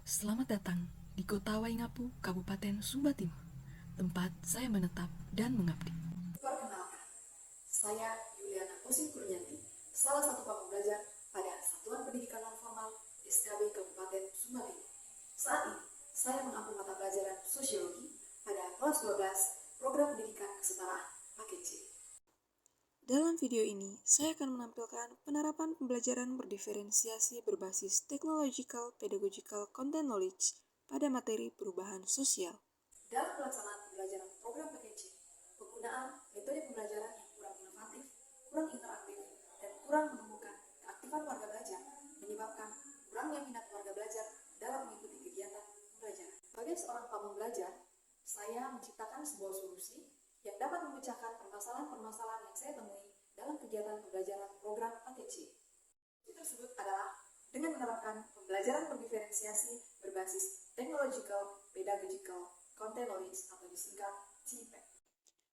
Selamat datang di Kota Waingapu, Kabupaten Sumba Timur, tempat saya menetap dan mengabdi. Perkenalkan, saya Yuliana Kosim Kurniati, salah satu pembelajar pada Satuan Pendidikan Non-Formal SKB Kabupaten Sumba Timur. Saat ini, saya mengampu mata pelajaran Sosiologi pada kelas 12 Program Pendidikan Kesetaraan Paket C. Dalam video ini, saya akan menampilkan penerapan pembelajaran berdiferensiasi berbasis Technological Pedagogical Content Knowledge pada materi perubahan sosial. Dalam pelaksanaan pembelajaran program paket C, penggunaan metode pembelajaran yang kurang inovatif, kurang interaktif, dan kurang menumbuhkan keaktifan warga belajar menyebabkan kurangnya minat warga belajar dalam mengikuti kegiatan pembelajaran. Sebagai seorang pembelajar, saya menciptakan sebuah solusi yang dapat memecahkan permasalahan-permasalahan yang saya temui dalam kegiatan pembelajaran program paket C. Solusi tersebut adalah dengan menerapkan pembelajaran berdiferensiasi berbasis Technological Pedagogical Content Knowledge atau disingkat TPEC.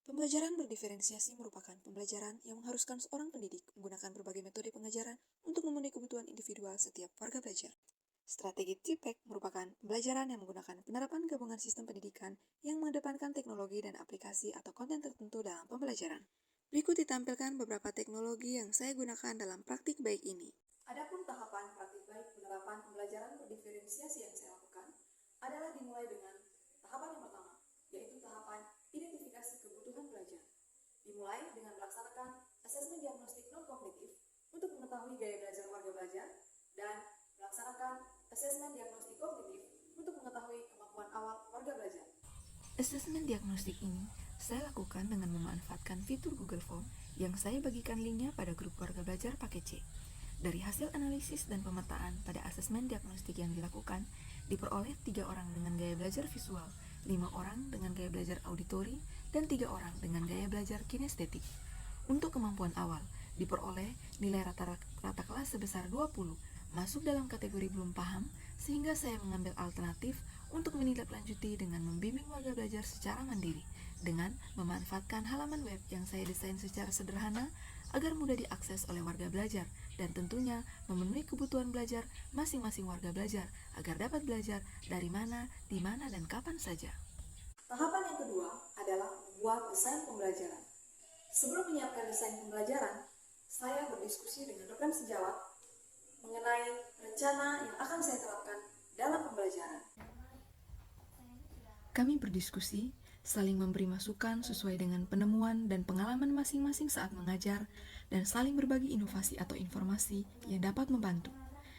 Pembelajaran berdiferensiasi merupakan pembelajaran yang mengharuskan seorang pendidik menggunakan berbagai metode pengajaran untuk memenuhi kebutuhan individual setiap warga belajar. Strategi TPEC merupakan pembelajaran yang menggunakan penerapan gabungan sistem pendidikan yang mengedepankan teknologi dan aplikasi atau konten tertentu dalam pembelajaran. Berikut ditampilkan beberapa teknologi yang saya gunakan dalam praktik baik ini. Adapun tahapan praktik baik penerapan pembelajaran berdiferensiasi yang saya lakukan adalah dimulai dengan tahapan yang pertama, yaitu tahapan identifikasi kebutuhan belajar. Dimulai dengan melaksanakan asesmen diagnostik non-kognitif untuk mengetahui gaya belajar warga belajar dan melaksanakan asesmen diagnostik kognitif untuk mengetahui kemampuan awal warga belajar. Asesmen diagnostik ini saya lakukan dengan memanfaatkan fitur Google Form yang saya bagikan linknya pada grup warga belajar paket C. Dari hasil analisis dan pemetaan pada asesmen diagnostik yang dilakukan, diperoleh 3 orang dengan gaya belajar visual, 5 orang dengan gaya belajar auditori, dan 3 orang dengan gaya belajar kinestetik. Untuk kemampuan awal, diperoleh nilai rata-rata kelas sebesar 20, masuk dalam kategori belum paham, sehingga saya mengambil alternatif untuk menindaklanjuti dengan membimbing warga belajar secara mandiri, dengan memanfaatkan halaman web yang saya desain secara sederhana agar mudah diakses oleh warga belajar dan tentunya memenuhi kebutuhan belajar masing-masing warga belajar agar dapat belajar dari mana, di mana, dan kapan saja. Tahapan yang kedua adalah membuat desain pembelajaran. Sebelum menyiapkan desain pembelajaran, saya berdiskusi dengan rekan sejawat mengenai rencana yang akan saya terapkan dalam pembelajaran. Kami berdiskusi, saling memberi masukan sesuai dengan penemuan dan pengalaman masing-masing saat mengajar, dan saling berbagi inovasi atau informasi yang dapat membantu.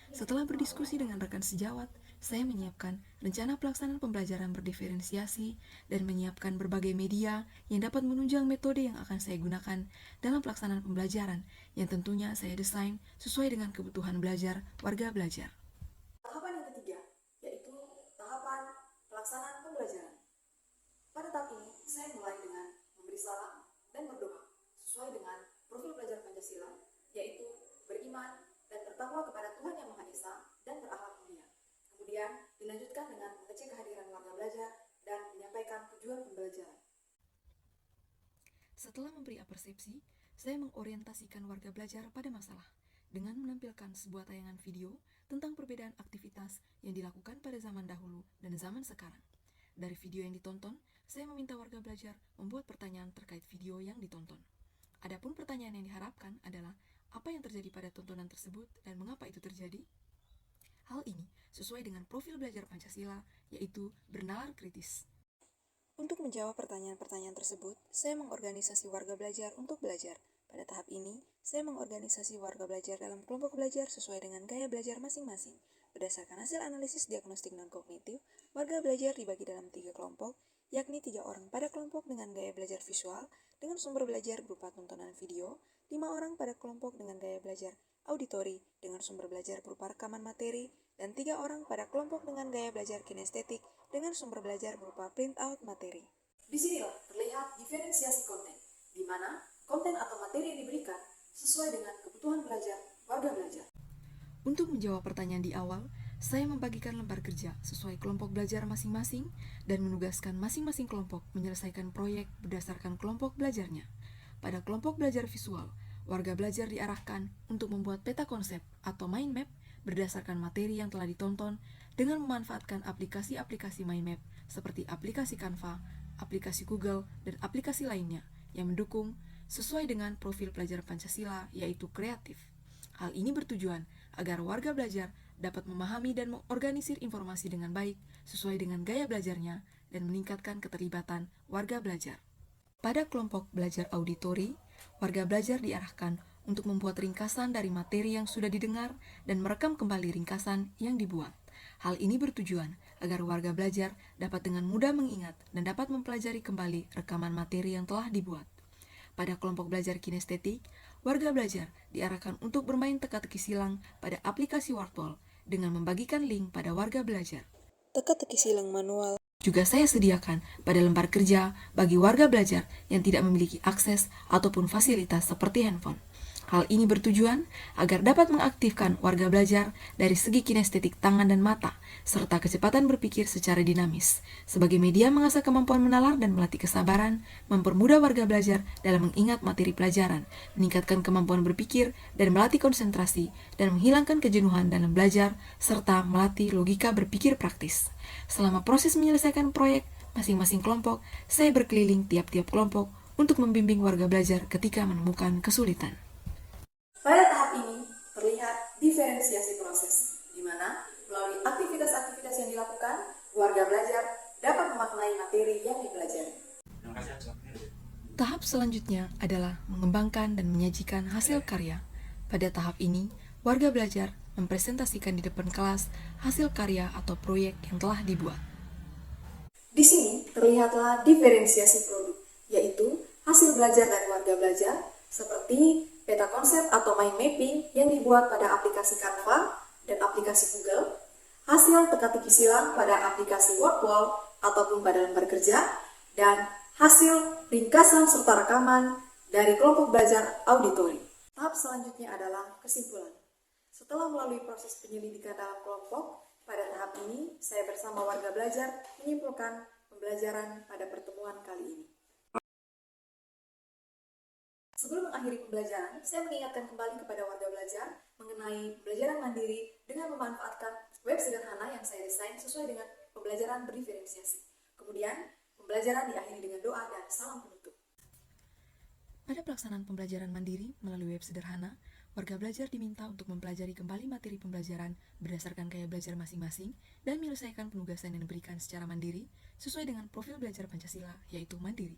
Setelah berdiskusi dengan rekan sejawat, saya menyiapkan rencana pelaksanaan pembelajaran berdiferensiasi dan menyiapkan berbagai media yang dapat menunjang metode yang akan saya gunakan dalam pelaksanaan pembelajaran yang tentunya saya desain sesuai dengan kebutuhan belajar warga belajar. Tahapan yang ketiga, yaitu tahapan pelaksanaan pembelajaran. Pada tahap ini, saya mulai dengan memberi salam dan berdoa sesuai dengan profil belajar Pancasila, yaitu beriman dan bertakwa kepada Tuhan Yang Maha Esa dan berakhlak mulia. Kemudian dilanjutkan dengan mengecek kehadiran warga belajar dan menyampaikan tujuan pembelajaran. Setelah memberi persepsi, saya mengorientasikan warga belajar pada masalah dengan menampilkan sebuah tayangan video tentang perbedaan aktivitas yang dilakukan pada zaman dahulu dan zaman sekarang. Dari video yang ditonton, saya meminta warga belajar membuat pertanyaan terkait video yang ditonton. Adapun pertanyaan yang diharapkan adalah apa yang terjadi pada tontonan tersebut dan mengapa itu terjadi? Hal ini sesuai dengan profil belajar Pancasila, yaitu bernalar kritis. Untuk menjawab pertanyaan-pertanyaan tersebut, saya mengorganisasi warga belajar untuk belajar. Pada tahap ini, saya mengorganisasi warga belajar dalam kelompok belajar sesuai dengan gaya belajar masing-masing. Berdasarkan hasil analisis diagnostik non-kognitif, warga belajar dibagi dalam 3 kelompok, yakni 3 orang pada kelompok dengan gaya belajar visual dengan sumber belajar berupa tontonan video, 5 orang pada kelompok dengan gaya belajar auditori dengan sumber belajar berupa rekaman materi, dan 3 orang pada kelompok dengan gaya belajar kinestetik dengan sumber belajar berupa printout materi. Disinilah terlihat diferensiasi konten, di mana konten atau materi yang diberikan sesuai dengan kebutuhan belajar warga belajar. Untuk menjawab pertanyaan di awal, saya membagikan lembar kerja sesuai kelompok belajar masing-masing dan menugaskan masing-masing kelompok menyelesaikan proyek berdasarkan kelompok belajarnya. Pada kelompok belajar visual, warga belajar diarahkan untuk membuat peta konsep atau mind map berdasarkan materi yang telah ditonton dengan memanfaatkan aplikasi-aplikasi mind map seperti aplikasi Canva, aplikasi Google, dan aplikasi lainnya yang mendukung sesuai dengan profil pelajar Pancasila, yaitu kreatif. Hal ini bertujuan agar warga belajar dapat memahami dan mengorganisir informasi dengan baik sesuai dengan gaya belajarnya dan meningkatkan keterlibatan warga belajar. Pada kelompok belajar auditori, warga belajar diarahkan untuk membuat ringkasan dari materi yang sudah didengar dan merekam kembali ringkasan yang dibuat. Hal ini bertujuan agar warga belajar dapat dengan mudah mengingat dan dapat mempelajari kembali rekaman materi yang telah dibuat. Pada kelompok belajar kinestetik, warga belajar diarahkan untuk bermain teka-teki silang pada aplikasi Wordwall dengan membagikan link pada warga belajar. Teka-teki silang manual juga saya sediakan pada lembar kerja bagi warga belajar yang tidak memiliki akses ataupun fasilitas seperti handphone. Hal ini bertujuan agar dapat mengaktifkan warga belajar dari segi kinestetik tangan dan mata, serta kecepatan berpikir secara dinamis. Sebagai media mengasah kemampuan menalar dan melatih kesabaran, mempermudah warga belajar dalam mengingat materi pelajaran, meningkatkan kemampuan berpikir dan melatih konsentrasi, dan menghilangkan kejenuhan dalam belajar, serta melatih logika berpikir praktis. Selama proses menyelesaikan proyek masing-masing kelompok, saya berkeliling tiap-tiap kelompok untuk membimbing warga belajar ketika menemukan kesulitan. Pada tahap ini terlihat diferensiasi proses, di mana melalui aktivitas-aktivitas yang dilakukan, warga belajar dapat memaknai materi yang dipelajari. Tahap selanjutnya adalah mengembangkan dan menyajikan hasil karya. Pada tahap ini, warga belajar mempresentasikan di depan kelas hasil karya atau proyek yang telah dibuat. Di sini terlihatlah diferensiasi produk, yaitu hasil belajar dari warga belajar, seperti peta konsep atau mind mapping yang dibuat pada aplikasi Canva dan aplikasi Google, hasil teka-teki silang pada aplikasi Wordwall ataupun pada lembar kerja, dan hasil ringkasan serta rekaman dari kelompok belajar auditori. Tahap selanjutnya adalah kesimpulan. Setelah melalui proses penyelidikan dalam kelompok, pada tahap ini saya bersama warga belajar menyimpulkan pembelajaran pada pertemuan kali ini. Sebelum mengakhiri pembelajaran, saya mengingatkan kembali kepada warga belajar mengenai pembelajaran mandiri dengan memanfaatkan web sederhana yang saya desain sesuai dengan pembelajaran berdiferensiasi. Kemudian, pembelajaran diakhiri dengan doa dan salam penutup. Pada pelaksanaan pembelajaran mandiri melalui web sederhana, warga belajar diminta untuk mempelajari kembali materi pembelajaran berdasarkan gaya belajar masing-masing dan menyelesaikan penugasan yang diberikan secara mandiri sesuai dengan profil belajar Pancasila, yaitu mandiri.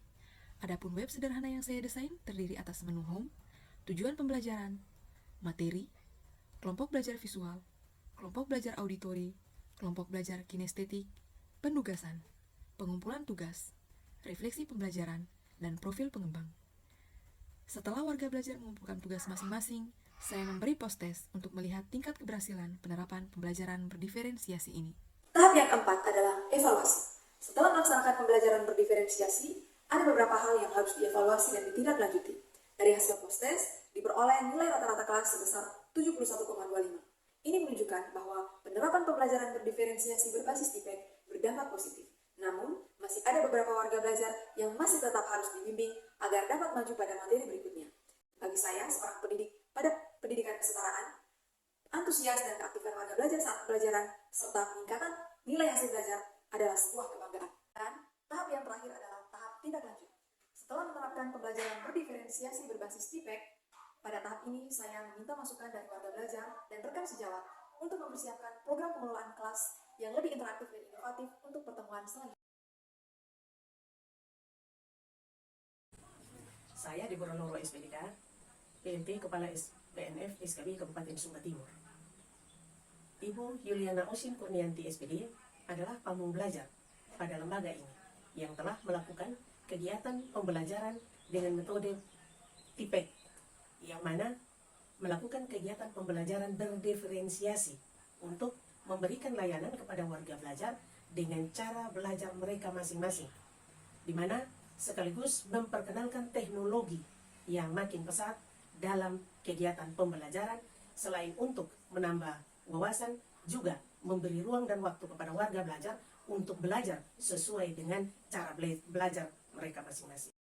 Adapun web sederhana yang saya desain terdiri atas menu home, tujuan pembelajaran, materi, kelompok belajar visual, kelompok belajar auditori, kelompok belajar kinestetik, penugasan, pengumpulan tugas, refleksi pembelajaran, dan profil pengembang. Setelah warga belajar mengumpulkan tugas masing-masing, saya memberi post-test untuk melihat tingkat keberhasilan penerapan pembelajaran berdiferensiasi ini. Tahap yang keempat adalah evaluasi. Setelah melaksanakan pembelajaran berdiferensiasi, ada beberapa hal yang harus dievaluasi dan ditindaklanjuti. Dari hasil post-test, diperoleh nilai rata-rata kelas sebesar 71,25. Ini menunjukkan bahwa penerapan pembelajaran berdiferensiasi berbasis TIPEK berdampak positif. Namun, masih ada beberapa warga belajar yang masih tetap harus dibimbing agar dapat maju pada materi berikutnya. Bagi saya, seorang pendidik pada pendidikan kesetaraan, antusias dan keaktifan warga belajar saat pembelajaran, serta peningkatan nilai hasil belajar adalah sebuah kebanggaan. Dan tahap yang terakhir adalah tahap tindak lanjut. Setelah menerapkan pembelajaran berdiferensiasi berbasis TIPEK, pada tahap ini saya meminta masukan dari warga belajar dan rekan sejawat untuk mempersiapkan program pengelolaan kelas yang lebih interaktif dan inovatif untuk pertemuan selanjutnya. Saya Deborah Noro SPDK, PLT Kepala PNF SKB Kabupaten Sumba Timur. Ibu Yuliana Osin Kurnianti SPD adalah pamung belajar pada lembaga ini yang telah melakukan kegiatan pembelajaran dengan metode TIPEK, yang mana melakukan kegiatan pembelajaran berdiferensiasi untuk memberikan layanan kepada warga belajar dengan cara belajar mereka masing-masing, di mana sekaligus memperkenalkan teknologi yang makin pesat dalam kegiatan pembelajaran, selain untuk menambah wawasan, juga memberi ruang dan waktu kepada warga belajar untuk belajar sesuai dengan cara belajar mereka masing-masing.